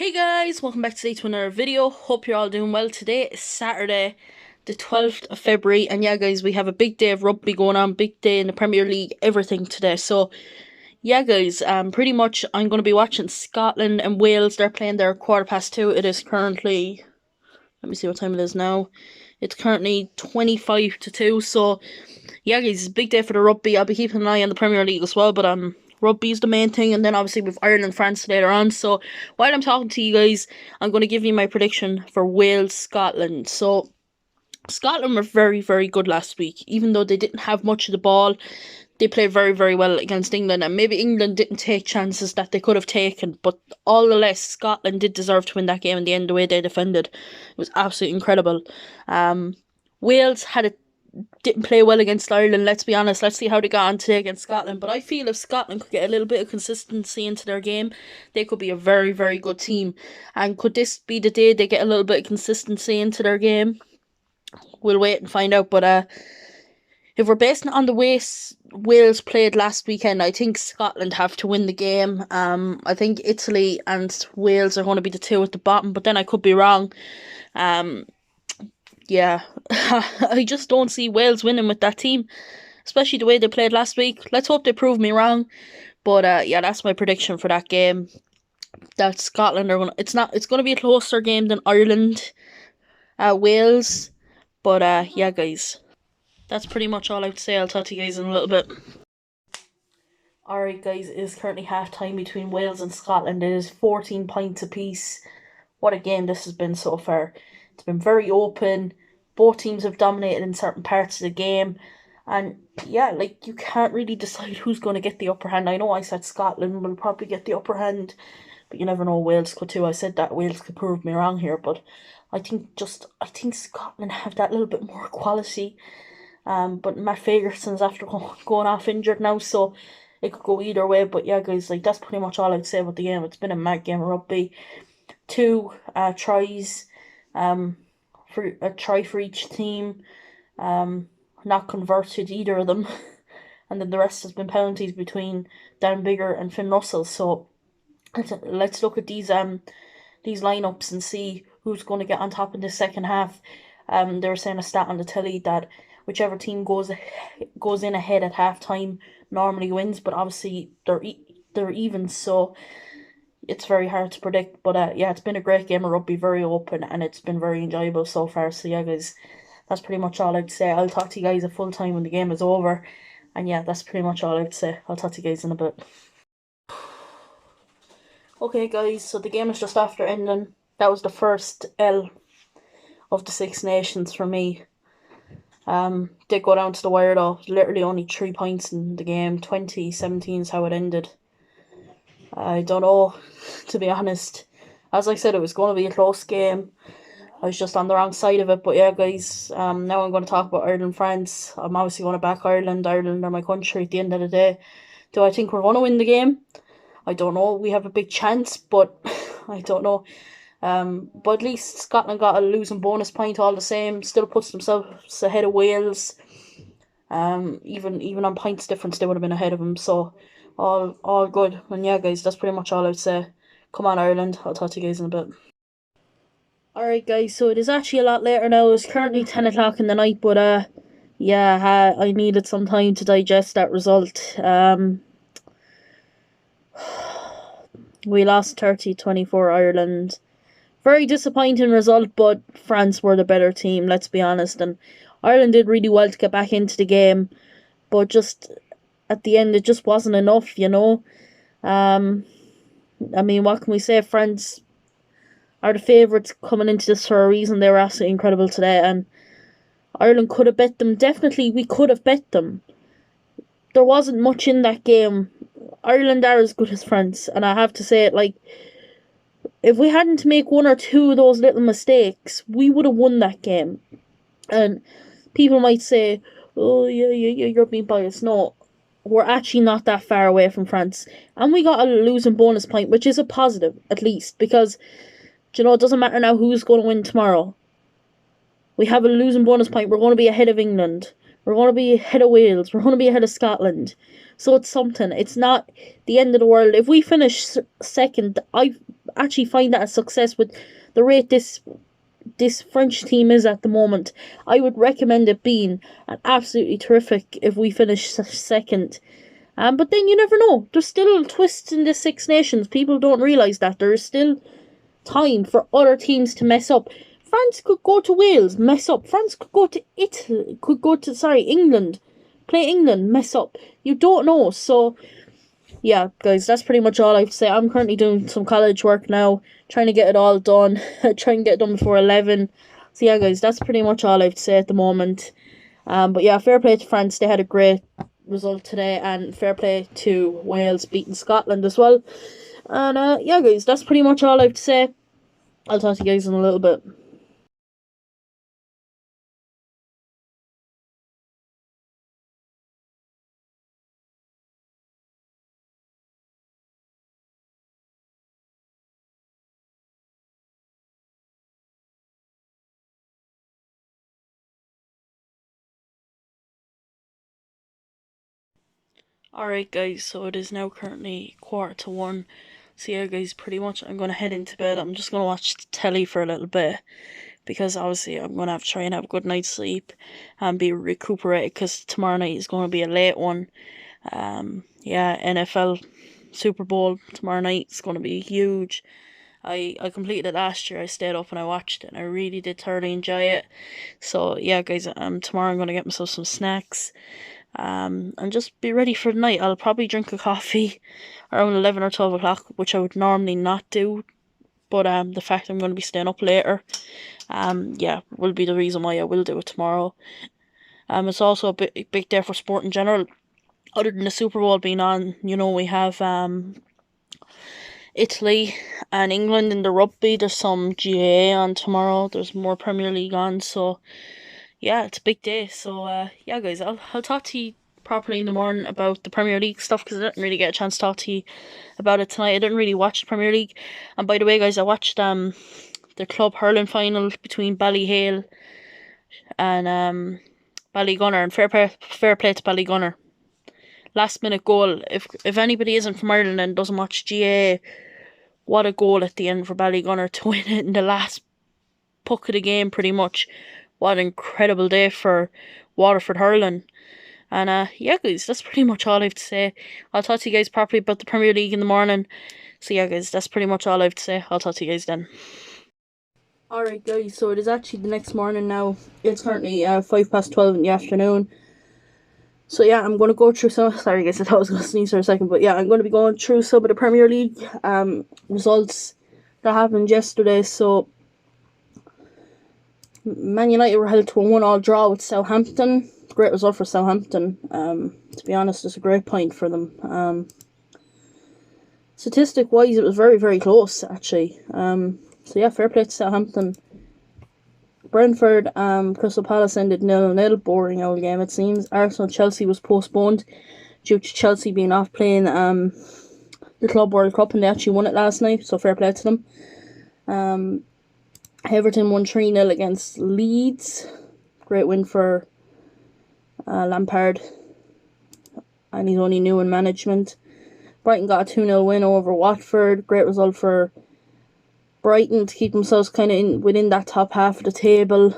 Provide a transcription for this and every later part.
Hey guys, welcome back today to another video. Hope you're all doing well. Today is Saturday, the 12th of February, and yeah guys, we have a big day of rugby going on, big day in the Premier League, everything today. So yeah guys, pretty much I'm going to be watching Scotland and Wales. They're playing their 2:15. It is currently, let me see what time it is now. It's currently 25 to 2, so yeah guys, it's a big day for the rugby. I'll be keeping an eye on the Premier League as well, but rugby is the main thing, and then obviously with Ireland France later on. So while I'm talking to you guys, I'm going to give you my prediction for Wales Scotland. So Scotland were very, very good last week. Even though they didn't have much of the ball, they played very, very well against England. And maybe England didn't take chances that they could have taken, but all the less, Scotland did deserve to win that game in the end. The way they defended, it was absolutely incredible. Wales didn't play well against Ireland, let's be honest. Let's see how they got on today against Scotland. But I feel if Scotland could get a little bit of consistency into their game, they could be a very, very good team. And could this be the day they get a little bit of consistency into their game? We'll wait and find out. But if we're basing it on the way Wales played last weekend, I think Scotland have to win the game. I think Italy and Wales are going to be the two at the bottom, but then I could be wrong. Yeah, I just don't see Wales winning with that team, especially the way they played last week. Let's hope they prove me wrong. But yeah, that's my prediction for that game. That Scotland are gonna. It's gonna be a closer game than Ireland, Wales. But yeah, guys, that's pretty much all I have to say. I'll talk to you guys in a little bit. Alright, guys, it is currently half time between Wales and Scotland. It is 14 points apiece. What a game this has been so far. It's been very open. Both teams have dominated in certain parts of the game. And yeah, like, you can't really decide who's going to get the upper hand. I know I said Scotland will probably get the upper hand, but you never know, Wales could too. I said that Wales could prove me wrong here, but I think Scotland have that little bit more quality. But Matt Fagerson's after going off injured now, so it could go either way. But yeah, guys, like, that's pretty much all I'd say about the game. It's been a mad game of rugby. Two tries, for a try for each team, not converted either of them, and then the rest has been penalties between Dan Biggar and Finn Russell. So let's look at these lineups and see who's going to get on top in the second half. They were saying a stat on the telly that whichever team goes in ahead at halftime normally wins, but obviously they're even, so it's very hard to predict. But yeah, it's been a great game of rugby, very open, and it's been very enjoyable so far. So yeah, guys, that's pretty much all I'd say. I'll talk to you guys at full time when the game is over. And yeah, that's pretty much all I'd say. I'll talk to you guys in a bit. Okay, guys, so the game is just after ending. That was the first L of the Six Nations for me. Did go down to the wire though. Literally only 3 points in the game. 20-17 is how it ended. I don't know, to be honest. As I said, it was going to be a close game. I was just on the wrong side of it. But yeah, guys, now I'm going to talk about Ireland France. I'm obviously going to back Ireland. Ireland are my country at the end of the day. Do I think we're going to win the game? I don't know. We have a big chance, but I don't know. But at least Scotland got a losing bonus point all the same. Still puts themselves ahead of Wales. Even on points difference, they would have been ahead of them. So all good. And yeah, guys, that's pretty much all I would say. Come on, Ireland. I'll talk to you guys in a bit. Alright, guys. So it is actually a lot later now. It's currently 10 o'clock in the night, but yeah, I needed some time to digest that result. We lost 30-24 Ireland. Very disappointing result, but France were the better team, let's be honest. And Ireland did really well to get back into the game, but just at the end, it just wasn't enough, you know. I mean, what can we say? France are the favourites coming into this for a reason. They were absolutely incredible today, and Ireland could have bet them. Definitely, we could have bet them. There wasn't much in that game. Ireland are as good as France, and I have to say it, like, if we hadn't make one or two of those little mistakes, we would have won that game. And people might say, oh, yeah, you're being biased. No, we're actually not that far away from France. And we got a losing bonus point, which is a positive, at least, because, you know, it doesn't matter now who's going to win tomorrow. We have a losing bonus point. We're going to be ahead of England. We're going to be ahead of Wales. We're going to be ahead of Scotland. So it's something. It's not the end of the world. If we finish second, actually find that a success with the rate this French team is at the moment. I would recommend it being an absolutely terrific if we finish second. But then you never know. There's still twists in the Six Nations. People don't realise that. There is still time for other teams to mess up. France could go to Wales, mess up. France could go to Italy, England, play England, mess up. You don't know. So, yeah, guys, that's pretty much all I have to say. I'm currently doing some college work now, trying to get it all done, trying to get it done before 11. So, yeah, guys, that's pretty much all I have to say at the moment. But yeah, fair play to France. They had a great result today, and fair play to Wales beating Scotland as well. And yeah, guys, that's pretty much all I have to say. I'll talk to you guys in a little bit. Alright, guys, so it is now currently 1:45. So, yeah, guys, pretty much I'm going to head into bed. I'm just going to watch the telly for a little bit because obviously I'm going to have to try and have a good night's sleep and be recuperated because tomorrow night is going to be a late one. Yeah, NFL Super Bowl tomorrow night is going to be huge. I completed it last year. I stayed up and I watched it and I really did thoroughly enjoy it. So yeah, guys, tomorrow I'm gonna get myself some snacks, and just be ready for the night. I'll probably drink a coffee around 11 or 12 o'clock, which I would normally not do, but the fact I'm gonna be staying up later, yeah, will be the reason why I will do it tomorrow. It's also a big day for sport in general. Other than the Super Bowl being on, we have Italy and England in the rugby. There's some GAA on tomorrow. There's more Premier League on. So yeah, it's a big day. So yeah, guys, I'll talk to you properly in the morning about the Premier League stuff because I didn't really get a chance to talk to you about it tonight. I didn't really watch the Premier League. And by the way, guys, I watched the club hurling final between Ballyhale and Ballygunner, and fair play to Ballygunner. Last minute goal. If anybody isn't from Ireland and doesn't watch GAA, what a goal at the end for Ballygunner to win it in the last puck of the game, pretty much. What an incredible day for Waterford hurling. And yeah, guys, that's pretty much all I have to say. I'll talk to you guys properly about the Premier League in the morning. So yeah, guys, that's pretty much all I have to say. I'll talk to you guys then. Alright, guys, so it is actually the next morning now. It's currently 12:05 in the afternoon. So yeah, I'm going to go through some. Sorry, guys, I thought I was going to sneeze for a second, but yeah, I'm going to be going through some of the Premier League results that happened yesterday. So Man United were held to a 1-1 draw with Southampton. Great result for Southampton. To be honest, it's a great point for them. Statistic wise, it was very, very close actually. So yeah, fair play to Southampton. Brentford, Crystal Palace ended 0-0. Boring old game, it seems. Arsenal-Chelsea was postponed due to Chelsea being off playing the Club World Cup, and they actually won it last night, so fair play to them. Everton won 3-0 against Leeds. Great win for Lampard, and he's only new in management. Brighton got a 2-0 win over Watford. Great result for Brighton to keep themselves kind of within that top half of the table.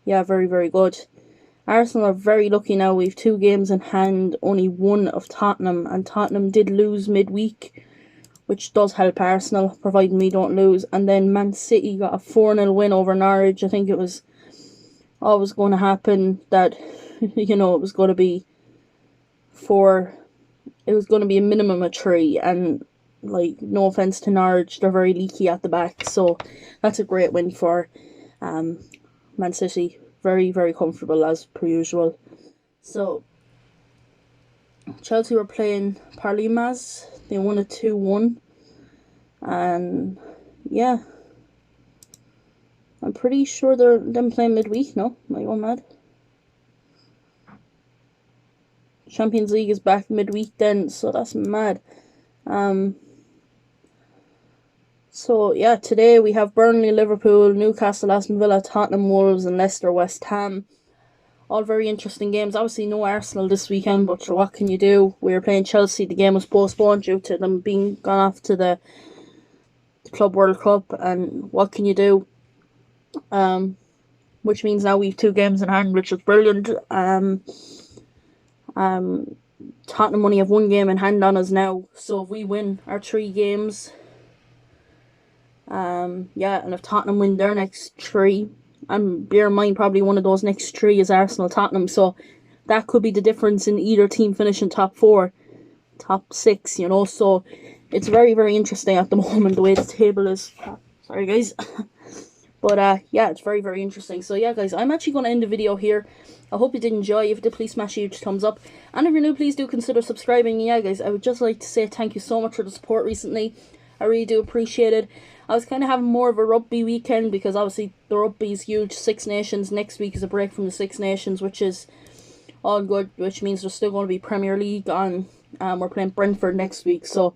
Yeah, very, very good. Arsenal are very lucky now. We've 2 games in hand, only one of Tottenham, and Tottenham did lose midweek, which does help Arsenal, providing we don't lose. And then Man City got a 4-0 win over Norwich. I think it was always going to happen that, it was going to be a minimum of 3, and no offense to Norwich, they're very leaky at the back, so that's a great win for Man City. Very, very comfortable as per usual. So Chelsea were playing Parlimas. They won it 2-1, and yeah, I'm pretty sure they're them playing midweek. No, am I going mad? Champions League is back midweek then, so that's mad. So yeah, today we have Burnley, Liverpool, Newcastle, Aston Villa, Tottenham, Wolves, and Leicester, West Ham. All very interesting games. Obviously, no Arsenal this weekend, but sure, what can you do? We were playing Chelsea. The game was postponed due to them being gone off to the Club World Cup, and what can you do? Which means now we've 2 games in hand, which is brilliant. Tottenham only have 1 game in hand on us now, so if we win our 3 games, and if Tottenham win their next 3, and bear in mind probably one of those next 3 is Arsenal Tottenham, so that could be the difference in either team finishing top 4, top 6, you know, so it's very, very interesting at the moment the way the table is. Sorry guys. But it's very, very interesting. So yeah, guys, I'm actually going to end the video here. I hope you did enjoy. If you did, please smash a huge thumbs up. And if you're new, please do consider subscribing. Yeah, guys, I would just like to say thank you so much for the support recently. I really do appreciate it. I was kind of having more of a rugby weekend because obviously the rugby is huge. 6 Nations. Next week is a break from the 6 Nations, which is all good, which means there's still going to be Premier League on. We're playing Brentford next week. So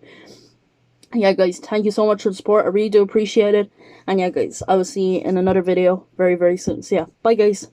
yeah, guys, thank you so much for the support. I really do appreciate it. And yeah, guys, I will see you in another video very, very soon. So yeah, bye, guys.